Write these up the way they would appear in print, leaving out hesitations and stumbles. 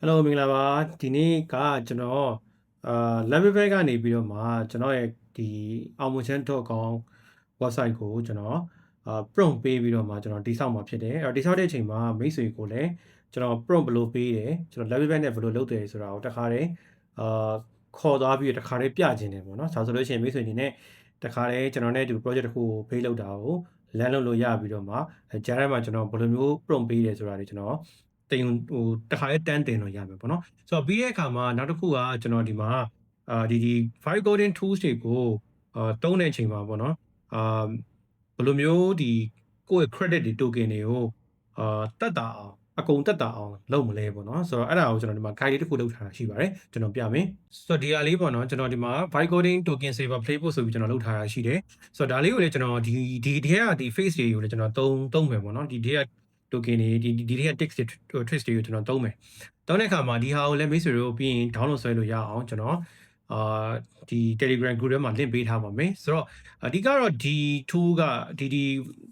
Hello မင်္ဂလာပါဒီနေ့ကကျွန်တော်level ဘက်ကနေပြီးတော့မှကျွန်တော်ရဲ့ဒီအောင်မချမ်း .com website ကိုကျွန်တော်prompt ပေးပြီးတော့မှကျွန်တော်တိစောက်မှာဖြစ်တယ်အဲ့တော့တိစောက်တဲ့အချိန်မှာမိတ်ဆွေကိုလည်းကျွန်တော် prompt ဘယ်လိုပေးတယ်ကျွန်တော် level ဘက်နဲ့ဘယ်လိုလုပ်တယ်ဆိုတာကိုတခါတည်းခေါ်သွားပြီးတခါတည်းပြခြင်းတယ်ပေါ့နော်ဆိုလို့ရှိရင်မိတ်ဆွေအနေနဲ့တခါတည်းကျွန်တော်နဲ့ဒီ project တစ်ခုကိုဖေးလုပ်တာကိုလမ်းလုပ်လို့ရပြီးတော့မှကြားထဲမှာကျွန်တော်ဘယ်လိုမျိုး prompt ပေးတယ်ဆိုတာတွေကျွန်တော်တင်ဟိုတခါလေးတန်းတင်လို့ရမယ်ပေါ့နော်ဆိုတော့ပြီးတဲ့အခါမှာနောက်တစ်ခုကကျွန်တော်ဒီမှာဒီ file coding tools တွေကိုသုံးတဲ့အချိန်မှာပေါ့နော်ဘယ်လိုမျိုးဒီကိုယ့်ရဲ့ credit တွေ token တွေကိုတက်တာအောင်အကုန်တက်တာအောင်လုပ်မလဲပေါ့နော်ဆိုတော့အဲ့ဒါကိုကျွန်တော်ဒီမှာ guide တစ်ခုလုပ်ထားတာရှိပါတယ်ကျွန်တော်ပြမယ်ဆိုတော့ဒီအလေးပေါ့နော်ကျွန်တော်ဒီမှာ file coding token saver playbook ဆိုပြီးကျွန်တော်လုပ်ထားတာရှိတယ်ဆိုတော့ဒါလေးကိုလည်းကျွန်တော်ဒီထဲကဒီ face တွေကိုလည်းကျွန်တော်သုံးမယ်ပေါ့နော်ဒီထဲကtoken တွေဒီထဲက text တွေ twist တွေကိုကျွန်တော်သုံးမယ်တောင်းတဲ့အခါမှာဒီဟာကိုလည်းမိတ်ဆွေတို့ပြီးရင် download ဆွဲလို့ရအောင်ကျွန်တော်ဒီ Telegram group ထဲမှာ link ပေးထားပါမယ်ဆိုတော့အဓိကတော့ဒီ tool ကဒီ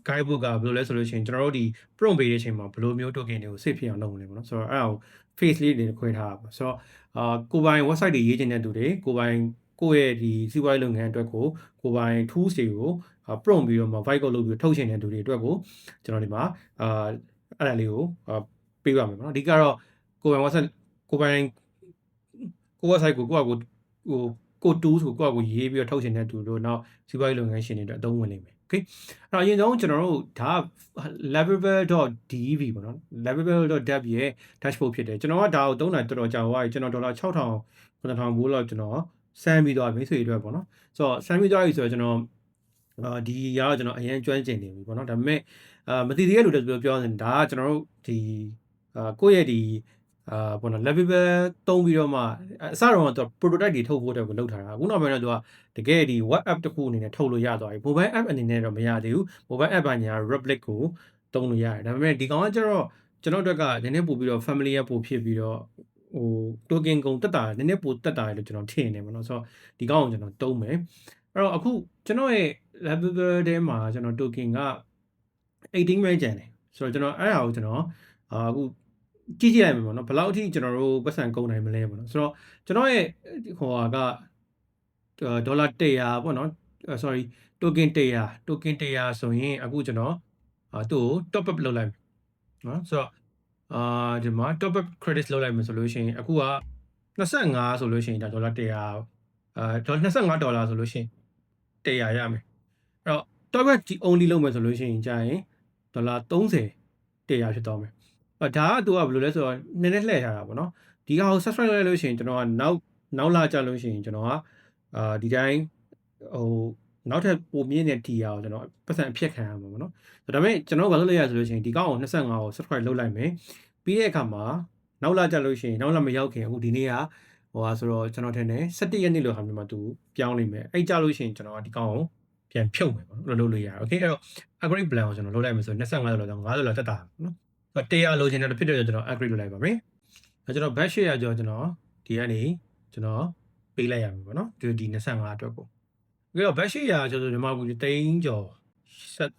guidebook ကဘယ်လိုလဲဆိုလို့ရှိရင်ကျွန်တော်တို့ဒီ prompt ပေးတဲ့အချိန်မှာဘယ်လိုမျိုး token တွေကို save ဖြစ်အောင်လုပ်မလဲပေါ့နော်ဆိုတော့အဲ့ဒါကို face လေးတွေခွဲထားပါဆိုတော့ကိုပိုင် website တွေရေးချင်တဲ့သူတွေကိုပိုင်ကိုယ့်ရဲ့ဒီစီးပွားရေးလုပ်ငန်းအတွက်ကိုပိုင် tools တွေကို prompt ပြီးတော့မှ vibe လုပ်ပြီးထုတ်ချင်တဲ့သူတွေအတွက်ကိုကျွန်တော်ဒီမှာအဲ့ဒါလေးကိုပေးပါမယ်ပေါ့နော်အဓိကတော့ကိုပိုင် website ကိုပိုင်ကို website ကိုကိုtools ကိုကိုရေးပြီးတော့ထုတ်ချင်တဲ့သူတို့နောက်စီးပွားရေးလုပ်ငန်းရှင်တွေအတွက်အသုံးဝင်နိုင်မယ် okay အဲ့တော့အရင်ဆုံးကျွန်တော်တို့ဒါ level.dev ပေါ့နော် level.dev ရဲ့ dashboard ဖြစ်တယ်ကျွန်တော်ကဒါကိုသုံးတာတော်တော်ကြာသွားပြီကျွန်တော်ဒေါ်လာ6000 9000ဘိုးလောက်ကျွန်တော်စမ်းပြီးသွားပြီဆိုရအတွက်ပေါ့နော်ဆိုတော့စမ်းပြီးသွားပြီဆိုတော့ကျွန်တော်ဒီကတော့ကျွန်တော်အရင်ကျွမ်းကျင်နေပြီပေါ့နော်ဒါပေမဲ့မသိသေးတဲ့လူတွေပြောနေဒါကကျွန်တော်တို့ဒီကိုယ့်ရဲ့ဒီပေါ့နော် level သုံးပြီးတော့မှအစတော့သူ prototype တွေထုတ်ဖို့အတွက်ကိုလုပ်ထားတာအခုနောက်ပိုင်းတော့သူကတကယ်ဒီ web app တစ်ခုအနေနဲ့ထုတ်လို့ရသွားပြီ mobile app အနေနဲ့တော့မရသေးဘူး mobile app ဘာညာ Replit ကိုသုံးလို့ရတယ်ဒါပေမဲ့ဒီကောင်ကကျတော့ကျွန်တော်တို့ကနည်းနည်းပို့ပြီးတော့ familiar ပို့ဖြစ်ပြီးတော့token ကုန်တက်တာနည်းနည်းပိုတက်တာလို့ကျွန်တော်ထင်နေပါတော့ဆိုတော့ဒီကောင်ကိုကျွန်တော်သုံးမယ်အဲ့တော့အခုကျွန်တော်ရဲ့ level ထဲမှာကျွန်တော် token က18ပဲကျန်တယ်ဆိုတော့ကျွန်တော်အဲ့ဒါကိုကျွန်တော်အခုကြည့်လိုက်မယ်ပေါ့နော်ဘယ်လောက်အထိကျွန်တော်တို့ပတ်စံကုန်နိုင်မလဲပေါ့နော်ဆိုတော့ကျွန်တော်ရဲ့ဟိုဟာကဒေါ်လာ100ပေါ့နော် sorry token 100ဆိုရင်အခုကျွန်တော်သူ့ကို top up လုပ်လိုက်နော်ဆိုတော့ဒီမှာ top up credit လုပ်လိုက်မယ်ဆိုလို့ရှိရင်အခုက25ဆိုလို့ရှိရင်ဒါဒေါ်လာ10025ဒေါ်လာဆိုလို့ရှိရင်100ရမယ်အဲ့တော့ top up only လုပ်မယ်ဆိုလို့ရှိရင်ကြာရင်ဒေါ်လာ30 100ဖြစ်သွားမယ်ဒါကသူကဘယ်လိုလဲဆိုတော့နည်းနည်းလှည့်ထားတာပေါ့နော်ဒီဟာကို subscribe လုပ်လိုက်လို့ရှိရင်ကျွန်တော်ကနောက်လာကြလို့ရှိရင်ကျွန်တော်ကဒီတိုင်းဟိုနောက်ထပ်ပိုမြင့်တဲ့ tier ကိုကျွန်တော်ပတ်စံအဖြစ်ခံရမှာပေါ့နော်ဒါပေမဲ့ကျွန်တော်ဘာလုပ်လိုက်ရဆိုလို့ရှိရင်ဒီကောက်ကို25ကို subscribe လုပ်လိုက်မယ်ပြီးတဲ့အခါမှာနောက်လာကြလို့ရှိရင်နောက်လာမရောက်ခင်အခုဒီနေ့ကဟိုဟာဆိုတော့ကျွန်တော်ထင်တယ်17ရက်နေ့လို့ဟာမျိုးမှာသူပြောင်းလိုက်မယ်အဲ့ကြလို့ရှိရင်ကျွန်တော်ကဒီကောက်ကိုပြန်ဖြုတ်မယ်ပေါ့နော်လုပ်လို့ရတယ် okay အဲ့တော့ upgrade plan ကိုကျွန်တော်လုပ်လိုက်မယ်ဆို25ဒေါ်လာတော့5ဒေါ်လာတက်တာနော်100လိုချင်တယ်ဖြစ်တဲ့ကျွန်တော် upgrade လုပ်လိုက်ပါမယ်ကျွန်တော် batch share ကြောကျွန်တော်ဒီကနေကျွန်တော်ပေးလိုက်ရမယ်ပေါ့နော်ဒီ25အတွက်ကိုပြီးတော့ batch share ကျွန်တော်ဒီမှာကိုတိန်းကျော်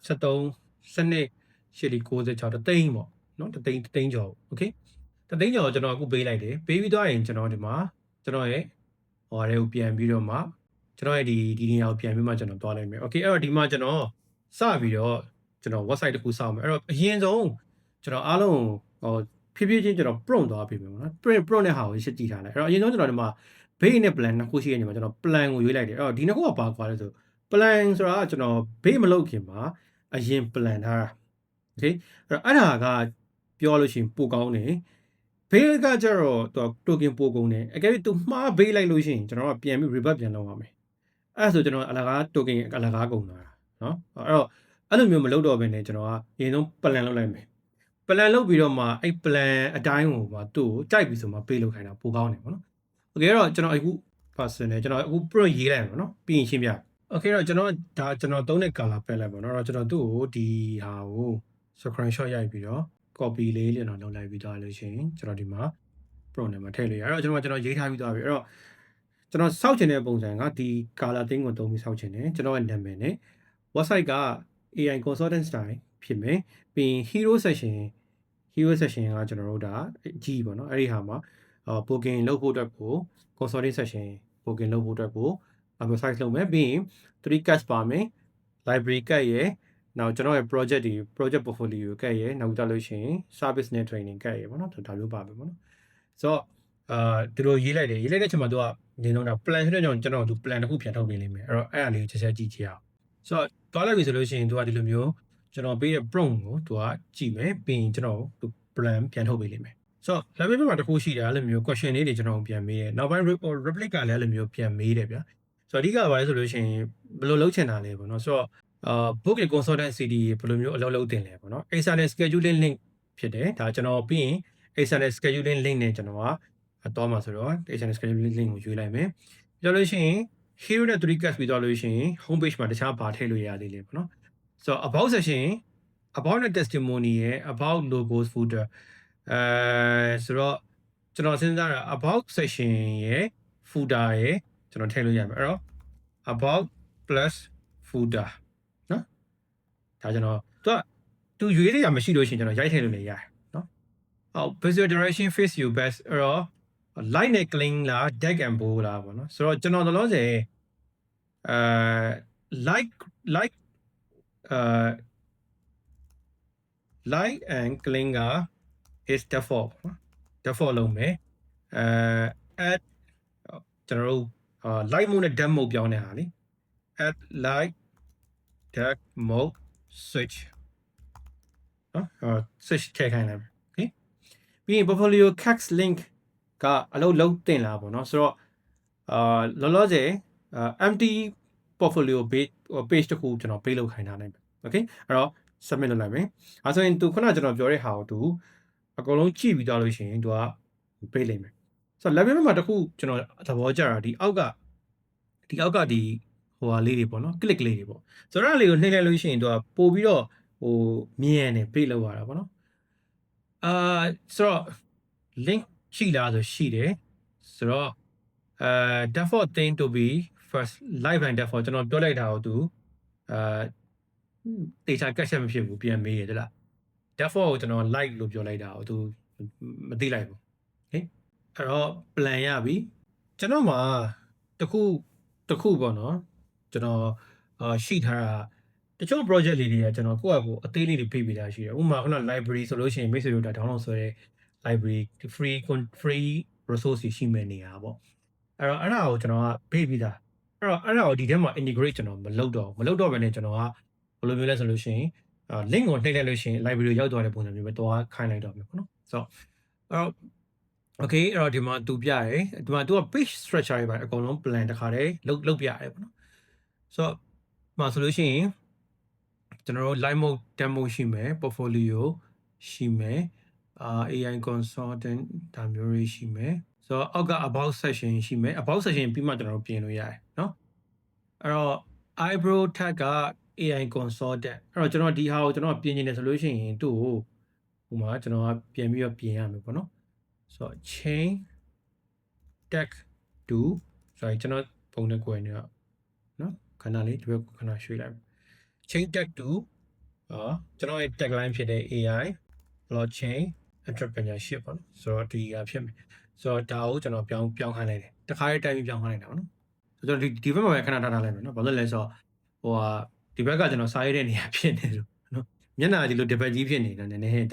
73စနစ်ရှစ်ဒီ96တိန်းပေါ့နော်တိန်းကျော် okay တိန်းကျော်ကျွန်တော်အခုပေးလိုက်တယ်ပေးပြီးသွားရင်ကျွန်တော်ဒီမှာကျွန်တော်ရဲ့ဟိုဟာတွေကိုပြန်ပြီးတော့မှကျွန်တော်ရဲ့ဒီနေရာကိုပြန်ပြီးမှကျွန်တော်သွားလိုက်မယ် okay အဲ့တော့ဒီမှာကျွန်တော်စပြီးတော့ကျွန်တော် website တစ်ခုစောင့်မယ်အဲ့တော့အရင်ဆုံးကျွန်တော်အားလုံးဟိုဖြည်းဖြည်းချင်းကျွန်တော် prompt သွားပေးမယ်ပေါ့နော် prompt တဲ့ဟာကိုရှင်းကြည့်ထားလိုက်အဲ့တော့အရင်ဆုံးကျွန်တော်ဒီမှာ base နဲ့ plan နှစ်ခုရှိနေမှာကျွန်တော် plan ကိုရွေးလိုက်တယ်အဲ့တော့ဒီနှစ်ခုကပါကွာလဲဆို plan ဆိုတာကကျွန်တော် base မလုပ်ခင်မှာအရင် plan ထားတာ okay အဲ့ဒါကပြောလို့ရှိရင်ပိုကောင်းတယ် base ကကျတော့သူ token ပိုကုန်တယ်အကယ်၍သူမှား base လိုက်လို့ရှိရင်ကျွန်တော်ကပြန်ပြီး revert ပြန်လုပ်ရမယ်အဲ့ဒါဆိုကျွန်တော်အလကား token အလကားကုန်သွားတာနော်အဲ့တော့အဲ့လိုမျိုးမလုပ်တော့ဘဲနဲ့ကျွန်တော်ကအရင်ဆုံး plan လုပ်လိုက်မယ် plan လုပ်ပြီးတော့မှအဲ့ plan အတိုင်းကိုမှသူ့ကိုကြိုက်ပြီဆိုမှ pay လုပ်ခိုင်းတာပိုကောင်းတယ်ပေါ့နော် okay အဲ့တော့ကျွန်တော်အခု personal ကျွန်တော်အခု prompt ရေးလိုက်ပါနော်ပြီးရင်ရှင်းပြ okay တော့ကျွန်တော်ဒါကျွန်တော်သုံးတဲ့ color palette ပေါ့နော်အဲ့တော့ကျွန်တော်သူ့ကိုဒီဟာကို screenshot ရိုက်ပြီးတော့ copy လေးကျွန်တော်လုပ်လိုက်ပြီးသွားလို့ရှိရင်ကျွန်တော်ဒီမှာ prompt ထဲမှာထည့်လို့ရအဲ့တော့ကျွန်တော်ရေးထားပြီးသွားပြီအဲ့တော့ကျွန်တော်စောက်ချင်တဲ့ပုံစံကဒီ color thing ကိုသုံးပြီးစောက်ချင်တယ်ကျွန်တော်ရဲ့နာမည်နဲ့ website က AI consultant style ဖြစ်မယ်ပြီးရင် hero section hero session ကကျွန်တော်တို့ဒါကြီးပေါ့နော်အဲ့ဒီဟာမှာpoking လုပ်ဖို့အတွက်ကို consulting session poking လုပ်ဖို့အတွက်ကို size လုပ်မယ်ပြီးရင် 3 cast ပါမယ် library ကတ်ရယ်နောက်ကျွန်တော်ရဲ့ project portfolio ကတ်ရယ်နောက်ကြလို့ရှိရင် service နဲ့ training ကတ်ရယ်ပေါ့နော်ဒါမျိုးပါမယ်ပေါ့နော်ဆိုတော့သူတို့ရေးလိုက်တဲ့အချိန်မှာသူကနေတော့ plan ဖြစ်တဲ့ကြောင့်ကျွန်တော်သူ plan တစ်ခုပြန်ထုတ်ပေးလိမ့်မယ်အဲ့တော့အဲ့အလေးကိုချက်ကြည့်ကြအောင်ဆိုတော့တွားလိုက်ပြီဆိုလို့ရှိရင်သူကဒီလိုမျိုးကျွန်တော်ပေးတဲ့ prompt ကိုသူကကြည့်မယ်ပြီးရင်ကျွန်တော်သူ plan ပြန်ထုတ်ပေးလိမ့်မယ်ဆိုတော့ level မှာတစ်ခုရှိတာအဲ့လိုမျိုး question လေးတွေကျွန်တော်ပြန်မေးတယ်နောက်ပိုင်း reply ကလည်းအဲ့လိုမျိုးပြန်မေးတယ်ဗျာဆိုတော့အဓိကဘာလဲဆိုလို့ရှိရင်ဘယ်လိုလုပ်ချင်တာလဲပေါ့နော်ဆိုတော့book and consultancy တွေဘယ်လိုမျိုးအလုပ်လုပ်တင်လဲပေါ့နော် external scheduling link ဖြစ်တယ်ဒါကျွန်တော်ပြီးရင် external scheduling link နဲ့ကျွန်တော်ကတော့မှာဆိုတော့ external scheduling link ကိုရွေးလိုက်မယ်ပြောလို့ရှိရင် hero နဲ့ 3 cast ပြီးတော့လို့ရှိရင် home page မှာတခြားဘာထည့်လို့ရသေးလဲပေါ့နော်ဆိုတော့ about section about နဲ့ testimony ရဲ့ about logos footer ဆိုတော့ကျွန်တော်စဉ်းစားတာ about section ရဲ့ footer ရဲ့ကျွန်တော်ထည့်လို့ရမယ်အဲ့တော့ about plus footer နော်ဒါကျွန်တော်သူရွေးရမရှိလို့ရှိရင်ကျွန်တော်ရိုက်ထည့်လို့လည်းရတယ်နော်အော် visual direction face you best အဲ့တော့ light နဲ့ clean လား deck and bow လားပေါ့နော်ဆိုတော့ကျွန်တော်တို့လုံးစေlight light and clean က is default နော် default လုပ်မယ်add ကျွန်တော်တို့light mode နဲ့ dark mode ပြောင်းတဲ့ဟာလေ add light dark mode switch နော်switch ထည့်ခိုင်းလိုက် okay ပြီးရင် portfolio text link ကအလုပ်လုံးတင်လာပေါ့နော်ဆိုတော့လောလောဆယ်empty portfolio page တခုကျွန်တော်ပေးလုပ်ခိုင်းထားနိုင်မယ် okay အဲ့တော့ submit လုပ်လိုက်မယ်အဲဆိုရင်သူခုနကျွန်တော်ပြောတဲ့ဟာကိုသူအကုန်လုံးကြည့်ပြီးသွားလို့ရှိရင်သူကပေးလိမ့်မယ်ဆိုတော့ level မှာတခုကျွန်တော်သဘောကျတာဒီအောက်ကဒီဟိုဟာလေးတွေပေါ့နော် click လေးတွေပေါ့ဆိုတော့အဲ့လေးကိုနှိမ့်လိုက်လို့ရှိရင်သူကပို့ပြီးတော့မြင်ရတယ်ပေးလောက်ရတာပေါ့နော်ဆိုတော့ link ရှိလားဆိုရှိတယ်ဆိုတော့default thing to be first live and default ကျွန်တော်ပြောလိုက်တာကိုသူdata cache မဖြစ်ဘူးပြန်မေးရတယ်လား default ကိုကျွန်တော် like လို့ပြောလိုက်တာကိုသူမသိလိုက်ဘူး okay အဲ့တော့ plan ရပြီကျွန်တော်မှာတခုပေါ့နော်ကျွန်တော်ရှိထားတာတချို့ project လေးတွေကကျွန်တော်ကိုယ့်အကိုအသေးလေးတွေပေးပေးတာရှိတယ်ဥပမာခုန library ဆိုလို့ရှိရင်မိတ်ဆွေတို့ဒါ download ဆိုရဲ library free resource ရှိမဲ့နေရပါပေါ့အဲ့တော့အဲ့ဒါကိုကျွန်တော်ကပေးပြီးသားအဲ့ဒါကိုဒီထဲမှာ integrate ကျွန်တော်မလုပ်တော့ဘဲနဲ့ကျွန်တော်ကဘယ်လိုမျိုးလဲဆိုလို့ရှိရင်link ကိုနှိပ်လိုက်လို့ရှိရင် library ရောက်သွားတဲ့ပုံစံမျိုးပဲတော့ခိုင်းလိုက်တော့မယ်ပေါ့နော်ဆိုတော့အဲ့တော့ okay အဲ့တော့ဒီမှာသူပြရတယ်ဒီမှာသူက page structure တွေပါအကုန်လုံး plan တစ်ခါတည်းလုပ်ပြရတယ်ပေါ့နော်ဆိုတော့မှာဆိုလို့ရှိရင်ကျွန်တော်တို့ live mode demo ရှိမယ် portfolio ရှိမယ်AI consultant ဒါမျိုးတွေရှိမယ်ဆိုတော့အောက်က about section ရှိမယ် about section ပြီးမှကျွန်တော်တို့ပြင်လို့ရတယ်เนาะအဲ့တော့ eyebrow tag က AI consultant အဲ့တော့ကျွန်တော်ဒီဟာကိုကျွန်တော်ပြင်နေတယ်ဆိုလို့ရှိရင်သူ့ကိုဟိုမှာကျွန်တော်ကပြင်ပြီးတော့ပြင်ရမယ်ပေါ့နော်ဆိုတော့ chain tag to ဆိုတော့ကျွန်တော်ပုံနဲ့ကိုယ်နေတော့เนาะခဏလေးဒီဘက်ခဏရွှေ့လိုက် chain tag to ကျွန်တော်ရဲ့ tagline ဖြစ်တဲ့ AI blockchain entrepreneurship ပေါ့နော်ဆိုတော့ဒီဟာဖြစ်မယ်ဆိုတော့ဒါကိုကျွန်တော်ပြောင်းခိုင်းလိုက်တယ်တခါလေးတိုင်းပြီးပြောင်းခိုင်းလိုက်တာပေါ့နော်ဆိုတော့ဒီဘက်မှာပဲခဏထားလိုက်မယ်နော်ဘာလို့လဲဆိုတော့ဒီဘက်ကကျွန်တော်စာရေးတဲ့နေရာဖြစ်နေလို့နော်မျက်နှာဒီလိုဒီဘက်ကြီးဖြစ်နေတာနည်းနည်း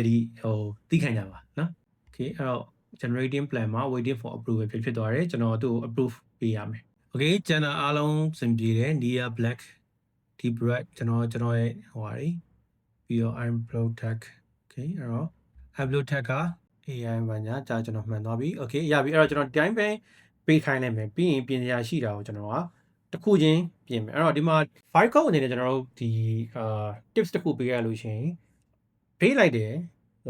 သိခံကြပါနော် okay အဲ့တော့ generating plan မှာ waiting for approval ဖြစ်သွားတယ်ကျွန်တော်သူ့ကို approve ပေးရမယ် okay ကျန်တာအားလုံးစင်ပြေတယ် Nia Black Deep Red ကျွန်တော်ရဲ့ဟိုဟာတွေပြီးတော့ I'm Protect okay အဲ့တော့ upload tag က AI ဘာညာကြာကျွန်တော်မှန်သွားပြီ okay ရပြီအဲ့တော့ကျွန်တော်တိုင်းပဲပေးခိုင်းလိုက်မယ်ပြီးရင်ပြင်စရာရှိတာကိုကျွန်တော်ကတစ်ခုချင်းပြင်မယ်အဲ့တော့ဒီမှာ file code အနေနဲ့ကျွန်တော်တို့ဒီtips တစ်ခုပေးရလို့ရှိရင်ပေးလိုက်တယ်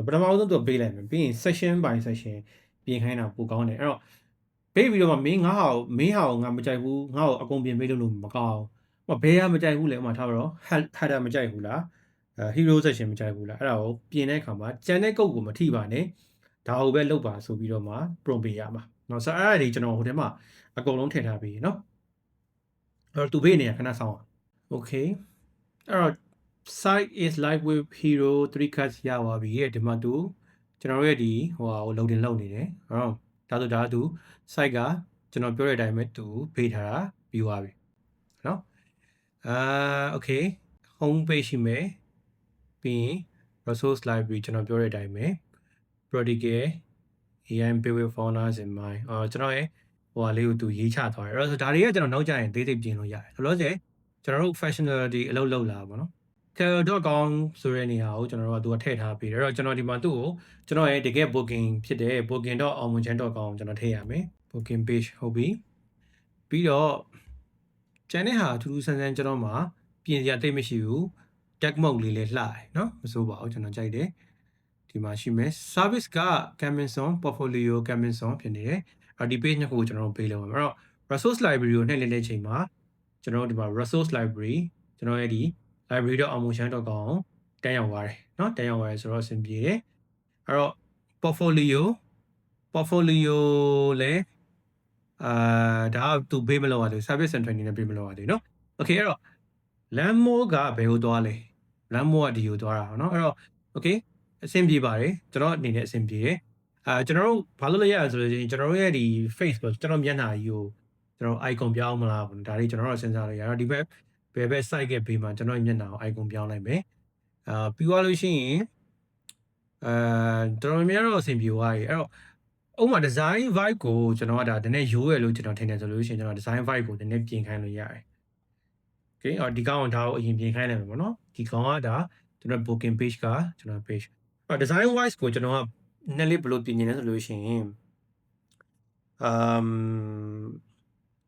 ပထမဆုံးသူပေးလိုက်မယ်ပြီးရင် section by section ပြင်ခိုင်းတာပိုကောင်းတယ်အဲ့တော့ပေးပြီးတော့မှမင်းဟာကိုငါမကြိုက်ဘူးငါ့ကိုအကုန်ပြင်ပေးလို့မကောင်းဘူးဘယ်ဟာမကြိုက်ဘူးလဲဥမာထားပါတော့ header မကြိုက်ဘူးလားhero section မကြိုက်ဘူးလားအဲ့ဒါကိုပြင်တဲ့အခါမှာကျန်တဲ့ကုတ်ကိုမထိပါနဲ့ဒါကိုပဲလုပ်ပါဆိုပြီးတော့မှ prompt ပေးရမှာเนาะဆိုတော့အဲ့ဒါတွေကျွန်တော်ဟိုထဲမှာအကုန်လုံးထည့်ထားပြီးเนาะအဲ့တော့သူပေးနေရခဏဆောင်အောင် okay အဲ့တော့ site is live with hero 3 cuts ရပါပြီဒီမှာသူ ကျွန်တော်တို့ရဲ့ဒီဟိုဟာကို loading လုပ်နေတယ်ဟုတ်ဒါဆိုဒါသူ site ကကျွန်တော်ပြောတဲ့အတိုင်းပဲသူပေးထားတာပြီးသွားပြီเนาะokay home page ရှိမယ်ပြီးရင် resource library ကျွန်တော်ပြောတဲ့အတိုင်းပဲ protocol AI build fauna in mind ကျွန်တော်ရဲ့ဟိုဟာလေးကိုသူရေးချသွားတယ်အဲ့တော့ဒါတွေကကျွန်တော်နောက်ကျရင်သေးသေးပြင်လို့ရတယ်လောလောဆယ်ကျွန်တော်တို့ functionality အလုပ်လုပ်လာပါတော့ care.com ဆိုတဲ့နေရာကိုကျွန်တော်တို့ကသူကထည့်ထားပြီးတယ်အဲ့တော့ကျွန်တော်ဒီမှာသူ့ကိုကျွန်တော်ရဲ့တကယ် booking ဖြစ်တဲ့ booking.almunchan.com ကျွန်တော်ထည့်ရမယ် booking page ဟုတ်ပြီပြီးတော့ကျန်တဲ့ဟာထူးထူးဆန်းဆန်းကျွန်တော်မှာပြင်စရာတိတ်မရှိဘူး tag mode လေးလည်းလှတယ်เนาะမစိုးပါဘူးကျွန်တော်ကြိုက်တယ်ဒီမှာရှိမယ် service က Caminson portfolio Caminson ဖြစ်နေတယ်ဒီ page နှစ်ခုကိုကျွန်တော်တို့ပေးလို့ပါအဲ့တော့ resource library ကိုနှိပ်တဲ့ချိန်မှာကျွန်တော်တို့ဒီမှာ resource library ကျွန်တော်ရဲ့ဒီ library.almunchan.com တန်းရောက်သွားတယ်เนาะတန်းရောက်သွားတယ်ဆိုတော့အဆင်ပြေတယ်အဲ့တော့ portfolio လည်းဒါကသူပေးမလို့ရတယ် service and training နဲ့ပေးမလို့ရတယ်เนาะ okay အဲ့တော့ Lambo ကဘယ်ကိုသွားလဲ Lambo ကဒီကိုသွားတာเนาะအဲ့တော့ okay အဆင်ပြေပါတယ်ကျွန်တော်အနေနဲ့အဆင်ပြေတယ်ကျွန်တော်တို့ဘာလို့လဲရဆိုလို့ကျွန်တော်တို့ရဲ့ဒီ face ပေါ့ကျွန်တော်မျက်နှာကြီးကိုကျွန်တော် icon ပြောင်းမလားပေါ့ဒါလေးကျွန်တော်တို့စဉ်းစားလို့ရတော့ဒီဘက်ဘယ် site ကဘေးမှာကျွန်တော်မျက်နှာကို icon ပြောင်းလိုက်မယ်ပြီးသွားလို့ရှိရင်တော်တော်များများတော့အဆင်ပြေသွားပြီအဲ့တော့ဥပမာ design vibe ကိုကျွန်တော်ကဒါနည်းနည်းရိုးရလို့ကျွန်တော်ထင်တယ်ဆိုလို့ရှိရင်ကျွန်တော် design vibe ကိုနည်းနည်းပြင်ခိုင်းလို့ရတယ် okay ဒီကောင်ဒါကိုအရင်ပြင်ခိုင်းလိုက်မယ်ပေါ့နော်ဒီကောင်ကဒါကျွန်တော် booking page ကကျွန်တော် page design wise ကိုကျွန်တော်ကနည်းလေးဘယ်လိုပြင်နေလဲဆိုလို့ရှိရင်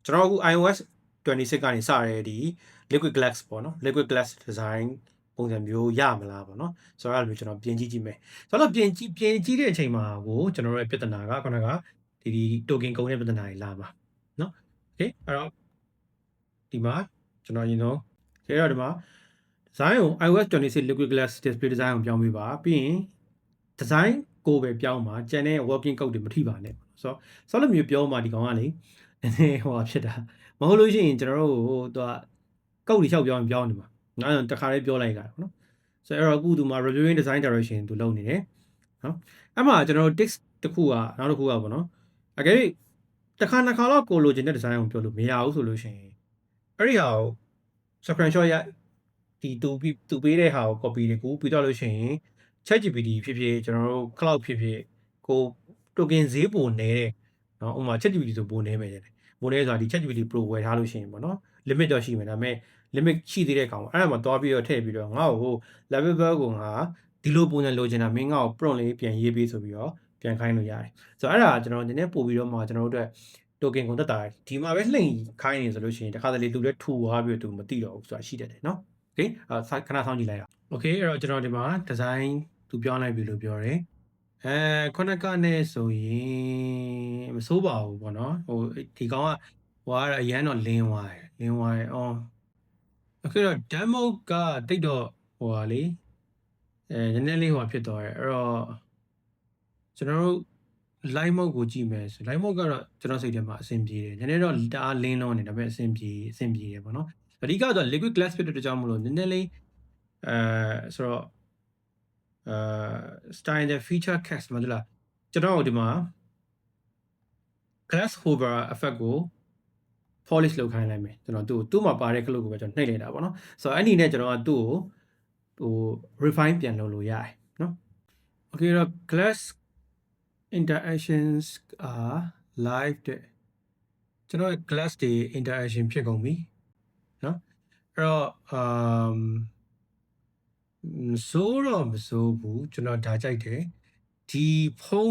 ကျွန်တော်အခု iOS 26ကနေစရဲဒီ liquid glass ပေါ့နော် liquid glass design ပုံစံမျိုးရမလားပေါ့နော်ဆိုတော့အဲ့လိုကျွန်တော်ပြင်ကြည့်မယ်ဆိုတော့ပြင်ကြည့်တဲ့အချိန်မှာကိုကျွန်တော်ရဲ့ပြဿနာကခုနကဒီ token ကုန်တဲ့ပြဿနာတွေလာပါနော် okay အဲ့တော့ဒီမှာကျွန်တော်ရင်တော့ဒီမှာ design ကို iOS 26 liquid glass display design ကိုပြောင်းပေးပါပြီးရင် design ကိုပဲပြောင်းပါကျန်တဲ့ working code တွေမထိပါနဲ့ဆိုတော့လိုမျိုးပြောမှဒီကောင်ကလေနည်းနည်းဟိုဖြစ်တာမဟုတ်လို့ရှိရင်ကျွန်တော်တို့ဟိုသူကကုတ်တွေလျှောက်ပြောင်းနေမှာငါတခါလေးပြောလိုက်တာပေါ့နော်ဆိုတော့အခုသူမှာ reviewing design direction သူလုပ်နေတယ်နော်အဲ့မှာကျွန်တော်တို့ text တစ်ခုကနောက်တစ်ခုကပေါ့နော်အကယ်၍တစ်ခါနှစ်ခါတော့ကိုလိုချင်တဲ့ design ကိုပြောလို့မရဘူးဆိုလို့ရှိရင်အဲ့ဒီဟာကို screenshot ရဒီသူပေးတဲ့ဟာကို copy တွေကူပြီးတော့လို့ရှိရင် ChatGPT ဖြစ်ဖြစ်ကျွန်တော်တို့ cloud ဖြစ်ဖြစ်ကို token ဈေးပိုနေတဲ့เนาะဥပမာ ChatGPT ဆိုပိုနေမယ်တဲ့ပိုနေဆိုတာဒီ ChatGPT Pro ဝယ်ထားလို့ရှိရင်ပေါ့နော် limit တော့ရှိမယ်ဒါပေမဲ့ limit ရှိသေးတဲ့ကောင်အဲ့ဒါမှသွားပြီးတော့ထည့်ပြီးတော့ငါ့ကို level ကိုငါဒီလိုပုံစံလိုချင်တာမင်းငါ့ကို prompt လေးပြန်ရေးပေးဆိုပြီးတော့ပြန်ခိုင်းလို့ရတယ်ဆိုတော့အဲ့ဒါကျွန်တော်နည်းနည်းပို့ပြီးတော့မှကျွန်တော်တို့အတွက် token ကိုတက်တာဒီမှာပဲလှိမ့်ခိုင်းနေဆိုလို့ရှိရင်တခါတလေသူလည်းထူသွားပြီးတော့သူမသိတော့ဘူးဆိုတာရှိတတ်တယ်เนาะ okay ခဏဆောင်းကြည့်လိုက်အောင် okay အဲ့တော့ကျွန်တော်ဒီမှာ design သူပြောင်းလိုက်ပြီလို့ပြောတယ်ခုနကနဲ့ဆိုရင်မစိုးပါဘူးပေါ့နော်ဟိုဒီကောင်ကဟိုကအရန်တော့လင်းသွားတယ်အော်okay တော့ demo ကတိတ်တော့ဟိုဟာလေနည်းနည်းလေးဟိုဖြစ်သွားတယ်အဲ့တော့ကျွန်တော်တို့ live mode ကိုကြည့်မယ်ဆို live mode ကတော့ကျွန်တော်စိတ်ထဲမှာအဆင်ပြေတယ်နည်းနည်းတော့တအားလင်းလုံးနေဒါပေမဲ့အဆင်ပြေတယ်ပေါ့နော်အဓိကတော့ liquid glass ဖြစ်တဲ့ကြောင့်မလို့နည်းနည်းလေးဆိုတော့style တဲ့ feature text မှာဒီလားကျွန်တော်ဒီမှာ glass hover effect ကို polish လုပ်ခိုင်းလိုက်မယ်ကျွန်တော်သူ့မှာပါတဲ့ color ကိုပဲကျွန်တော်နှိပ်လိုက်တာပေါ့နော်ဆိုတော့အဲ့ဒီနဲ့ကျွန်တော်ကသူ့ကိုrefine ပြန်လုပ်လို့ရတယ်နော် okay တော့ glass interactions are live တဲ့ကျွန်တော် glass တွေ interaction ဖြစ်ကုန်ပြီနော်အဲ့တော့မစိုးဘူးကျွန်တော်ဒါကြိုက်တယ်ဒီဖော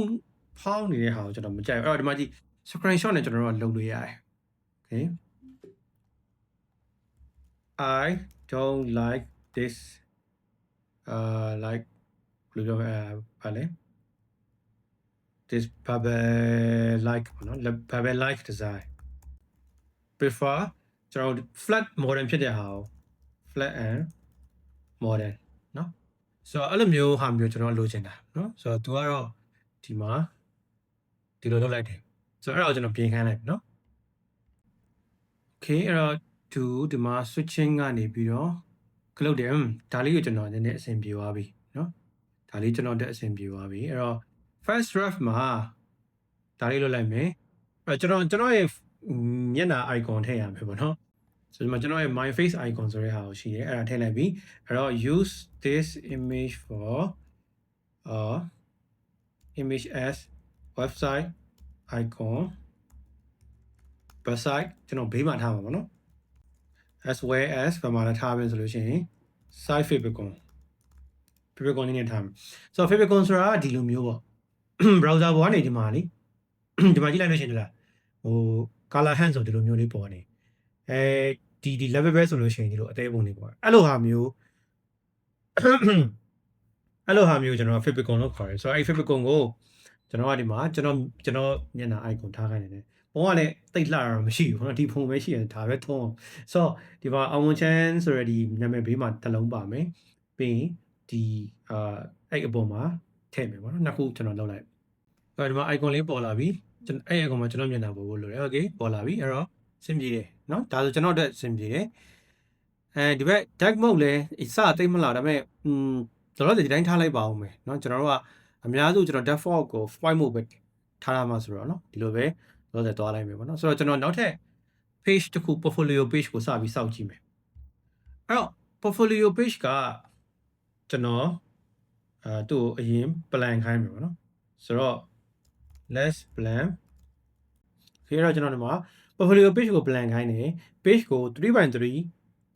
င်းနေတဲ့ဟာကိုကျွန်တော်မကြိုက်ဘူးအဲ့တော့ဒီမှာဒီ screenshot နဲ့ကျွန်တော်တို့လုပ်လို့ရတယ် okay I don't like this like ဘယ်လိုပြောဘာလဲ this bubble like ပေါ့နော် bubble like design prefer ကျွန်တော် flat modern ဖြစ်တဲ့ဟာကို flat and modern เนาะဆိုတော့အဲ့လိုမျိုးဟာမျိုးကျွန်တော်လိုချင်တာเนาะဆိုတော့ तू ကတော့ဒီမှာဒီလိုလုပ်လိုက်တယ်ဆိုတော့အဲ့ဒါကိုကျွန်တော်ပြင်ခိုင်းလိုက်ပြီเนาะ okay အဲ့တော့ to ဒီမှာ switching ကနေပြီးတော့ခလုတ်တယ်ဒါလေးကိုကျွန်တော်နည်းနည်းအဆင်ပြေသွားပြီเนาะဒါလေးကျွန်တော်တက်အဆင်ပြေသွားပြီအဲ့တော့ first draft မှာဒါလေးလုပ်လိုက်မယ်ကျွန်တော်ရဲ့မျက်နှာ icon ထည့်ရမယ်ပေါ့နော်ဆိုတော့ကျွန်တော်ရဲ့ my face icon ဆိုတဲ့ဟာကိုရှိတယ်အဲ့ဒါထည့်လိုက်ပြီအဲ့တော့ use this image for image as website icon website ကျွန်တော်ဘေးမှာထားမှာပေါ့နော် as well as ဘာမှလည်းထားပြီဆိုလို့ရှိရင် site favicon နဲ့ထားမယ်ဆိုတော့ favicon ဆိုတာဒီလိုမျိုးပေါ့ browser ပေါ်ကနေဒီမှာလေဒီမှာကြည့်လိုက်လို့ရှိရင်ဒီလားဟို color hand ဆိုဒီလိုမျိုးလေးပေါ်နေဒီ level ပဲဆိုလို့ရှိရင်ဒီလိုအသေးပုံလေးပေါ်အဲ့လိုဟာမျိုးကျွန်တော် favicon လို့ခေါ်တယ်ဆိုတော့အဲ့ favicon ကိုကျွန်တော်ကဒီမှာကျွန်တော်မျက်နှာ icon ထားခိုင်းနေတယ်ပုံကလည်းတိတ်လှတာမရှိဘူးเนาะဒီဖုန်းပဲရှိတယ်ဒါပဲထုံးဆိုတော့ဒီမှာအောင်ဝန်ချမ်းဆိုရဒီနာမည်ဘေးမှာတစ်လုံးပါမယ်ပြီးရင်ဒီအဲ့အပေါ်မှာထည့်မယ်ပေါ့နော်နှစ်ခုကျွန်တော်လုပ်လိုက်ဒီမှာ icon လေးပေါ်လာပြီအဲ့ icon မှာကျွန်တော်မျက်နှာပေါ်လို့ရတယ် okay ပေါ်လာပြီအဲ့တော့စင်ပြေတယ်เนาะဒါဆိုကျွန်တော်အတွက်စင်ပြေတယ်ဒီဘက် dark mode လဲအစတိတ်မလားဒါပေမဲ့ကျွန်တော်တို့ဒီတိုင်းထားလိုက်ပါအောင်မယ်เนาะကျွန်တော်တို့ကအများစုကျွန်တော် default ကို flight mode ပဲထားရမှာဆိုတော့เนาะဒီလိုပဲတော့ဆက်သွားလိုက်မယ်ပေါ့နော်ဆိုတော့ကျွန်တော်နောက်ထပ် page တစ်ခု portfolio page ကိုစပြီးစောင့်ကြည့်မယ်အဲ့တော့ portfolio page ကကျွန်တော်သူ့ကိုအရင် plan ခိုင်းမယ်ပေါ့နော်ဆိုတော့ let's plan ခေတော့ကျွန်တော်ဒီမှာ portfolio page ကို plan ခိုင်းတယ် page ကို 3x3